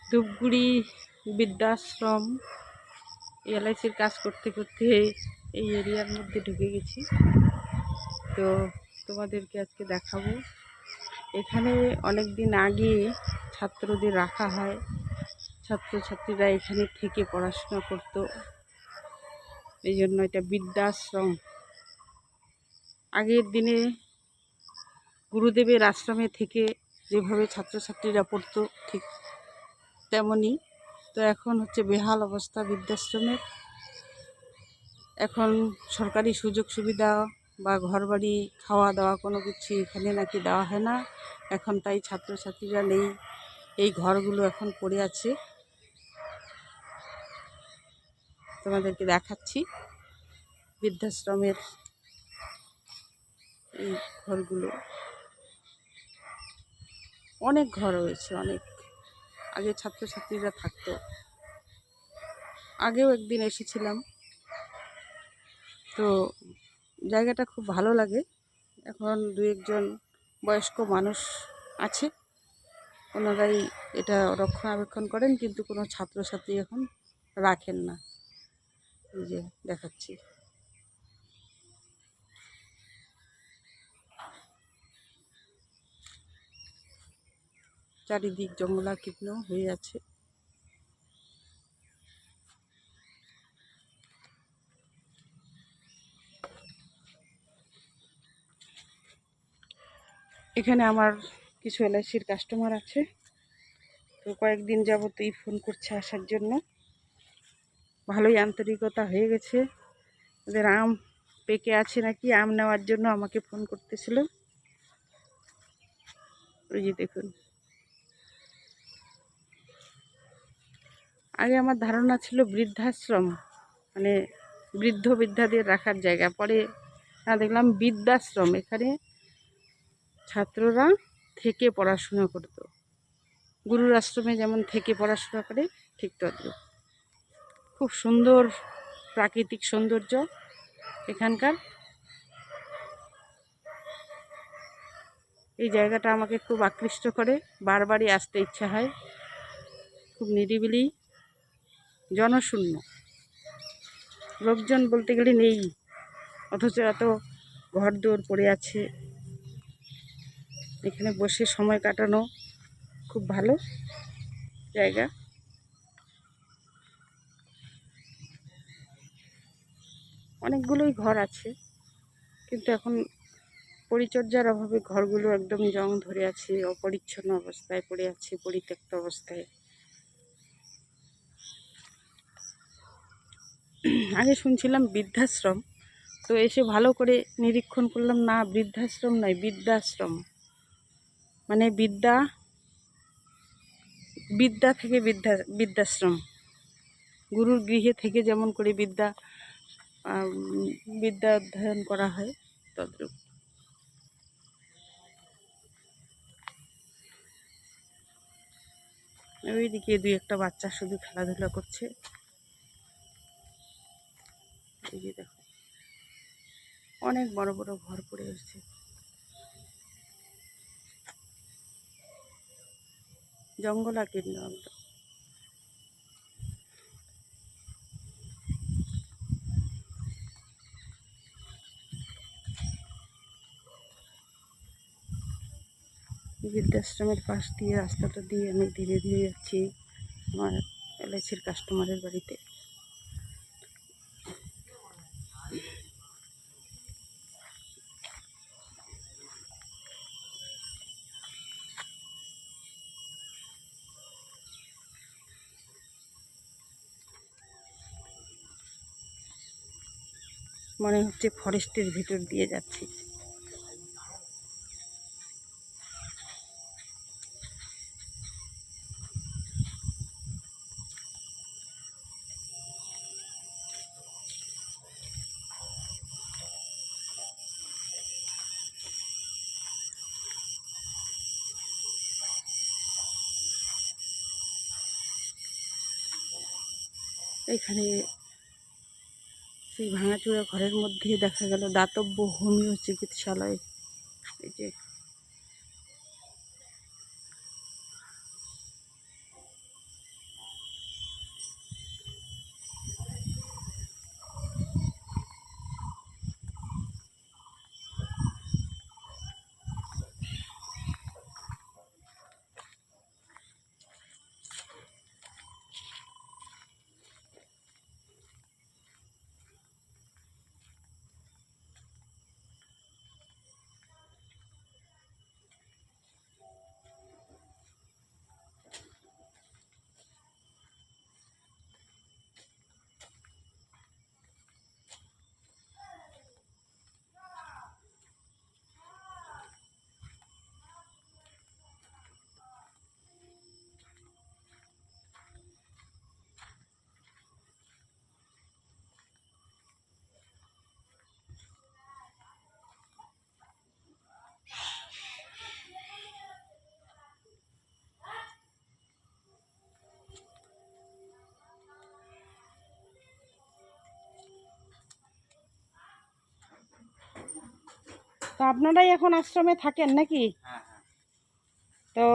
ধূপগুড়ি বৃদ্ধাশ্রম এলআইসির কাজ করতে করতে এই এরিয়ার মধ্যে ঢুকে গেছি। তো তোমাদেরকে আজকে দেখাবো। এখানে অনেক দিন আগে ছাত্রদের রাখা হয়, ছাত্রছাত্রীরা এখানে থেকে পড়াশোনা করত, এই জন্য এটা বৃদ্ধাশ্রম। আগের দিনে গুরুদেবের আশ্রমে থেকে যেভাবে ছাত্রছাত্রীরা পড়তো ঠিক তেমনই। তো এখন হচ্ছে বেহাল অবস্থা বৃদ্ধাশ্রমের। এখন সরকারি সুযোগ সুবিধা বা ঘরবাড়ি, খাওয়া দাওয়া কোনো কিছু এখানে নাকি দেওয়া হয় না। এখন তাই ছাত্রছাত্রীরা নেই, এই ঘরগুলো এখন পড়ে আছে। তোমাদেরকে দেখাচ্ছি বৃদ্ধাশ্রমের এই ঘরগুলো। অনেক ঘর রয়েছে, অনেক। আগে ছাত্রছাত্রীরা থাকতো, আগেও একদিন এসেছিলাম, তো জায়গাটা খুব ভালো লাগে। এখন দু একজন বয়স্ক মানুষ আছে, ওনারাই এটা রক্ষণাবেক্ষণ করেন, কিন্তু কোনো ছাত্রছাত্রী এখন রাখেন না। এই যে দেখাচ্ছি, চারিদিক জঙ্গলাকীর্ণ হয়ে আছে। এখানে আমার কিছু এলআইসির কাস্টমার আছে, তো কয়েকদিন যাবতই ফোন করছে আসার জন্য। ভালোই আন্তরিকতা হয়ে গেছে। ওদের আম পেকে আছে নাকি, আম নেওয়ার জন্য আমাকে ফোন করতেছিল। ওই যে দেখুন, আগে আমার ধারণা ছিল বৃদ্ধাশ্রম মানে বৃদ্ধ বৃদ্ধাদের রাখার জায়গা, পরে দেখলাম বৃদ্ধাশ্রম। এখানে ছাত্ররা থেকে পড়াশোনা করত, গুরুর আশ্রমে যেমন থেকে পড়াশোনা করে ঠিক তদ্রুপ। খুব সুন্দর প্রাকৃতিক সৌন্দর্য এখানকার। এই জায়গাটা আমাকে খুব আকৃষ্ট করে, বারবারই আসতে ইচ্ছা হয়। খুব নিরিবিলি, জনশূন্য, লোকজন বলতে গেলে নেই, অথচ এত ঘরদোর পড়ে আছে। এখানে বসে সময় কাটানো খুব ভালো জায়গা। অনেকগুলোই ঘর আছে, কিন্তু এখন পরিচর্যার অভাবে ঘরগুলো একদম জং ধরে আছে, অপরিচ্ছন্ন অবস্থায় পড়ে আছে, পরিত্যক্ত অবস্থায়। আগে শুনছিলাম বৃদ্ধাশ্রম, তো এসে ভালো করে নিরীক্ষণ করলাম, না বৃদ্ধাশ্রম নয়, বৃদ্ধাশ্রম। মানে বিদ্যা থেকে বৃদ্ধাশ্রম। গুরুর গৃহে থেকে যেমন করে বিদ্যা অধ্যয়ন করা হয় তদ্রূপ। ওইদিকে দুই একটা বাচ্চা শুধু খেলাধুলা করছে। এই যে দেখো, অনেক বড় বড় ঘর পড়ে এসেছে, জঙ্গলাকীর্ণ একদম। বৃদ্ধাশ্রমের পাশ দিয়ে রাস্তাটা দিয়ে আমি ধীরে ধীরে যাচ্ছি আমার এলআইসির কাস্টমারের বাড়িতে। মনে হচ্ছে ফরেস্টের ভিতর দিয়ে যাচ্ছি। এখানে সেই ভাঙাচোরা ঘরের মধ্যে দেখা গেল দাতব্য হোমিও চিকিৎসালয়। এই যে তো আপনারাই এখন আশ্রমে থাকেন নাকি? হ্যাঁ হ্যাঁ। তো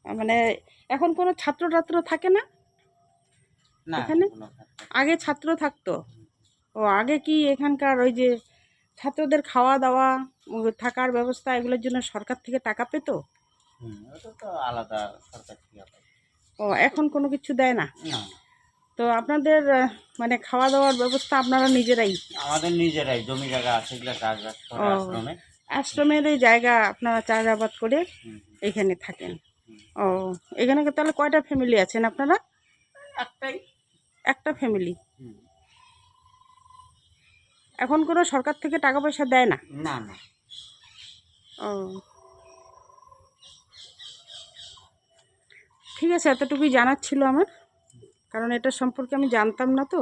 মানে এখন কোনো ছাত্র টাত্র থাকে না না এখানে? কোনো ছাত্র। আগে ছাত্র থাকতো? ও আগে কি এখানকার ওই যে ছাত্রদের খাওয়া দাওয়া থাকার ব্যবস্থা এগুলোর জন্য সরকার থেকে টাকা পেতো? ওটা তো আলাদা সরকার থেকে পায়। ও এখন কোনো কিছু দেয় না? না তো আপনাদের মানে খাওয়া দাওয়ার ব্যবস্থা আপনারা নিজেরাই? আমাদের নিজেরাই জমি জায়গা আছে, এগুলো চাষবাস করে ও আশ্রমে। আশ্রমের এই জায়গা আপনারা চাষাবাদ করে হুম, এখানে থাকেন? হুম। ও এখানে তাহলে কয়টা ফ্যামিলি আছেন আপনারা? একটাই। একটা ফ্যামিলি। হুম। এখন কোনো সরকার থেকে টাকা পয়সা দেয় না? না না। ও ঠিক আছে, এতটুকুই জানার ছিল আমার, কারণ এটা সম্পর্কে আমি জানতাম না তো।